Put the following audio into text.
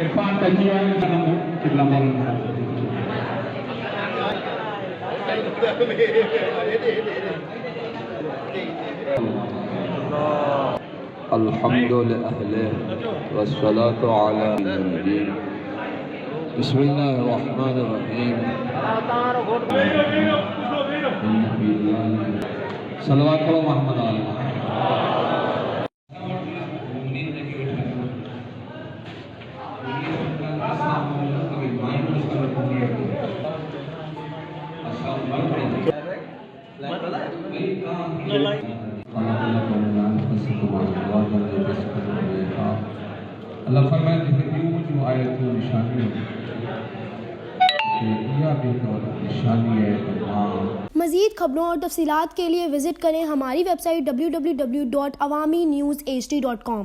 طرفان الحمد لله والصلاة على النبي بسم الله الرحمن الرحيم صلوات محمد عليه اللہ فرمائے کہ یوں جو آیتوں نشانیوں نشانی ہے تمام۔ مزید خبروں اور تفصیلات کے لیے وزٹ کریں ہماری ویب سائٹ www.awamiNewsHD.com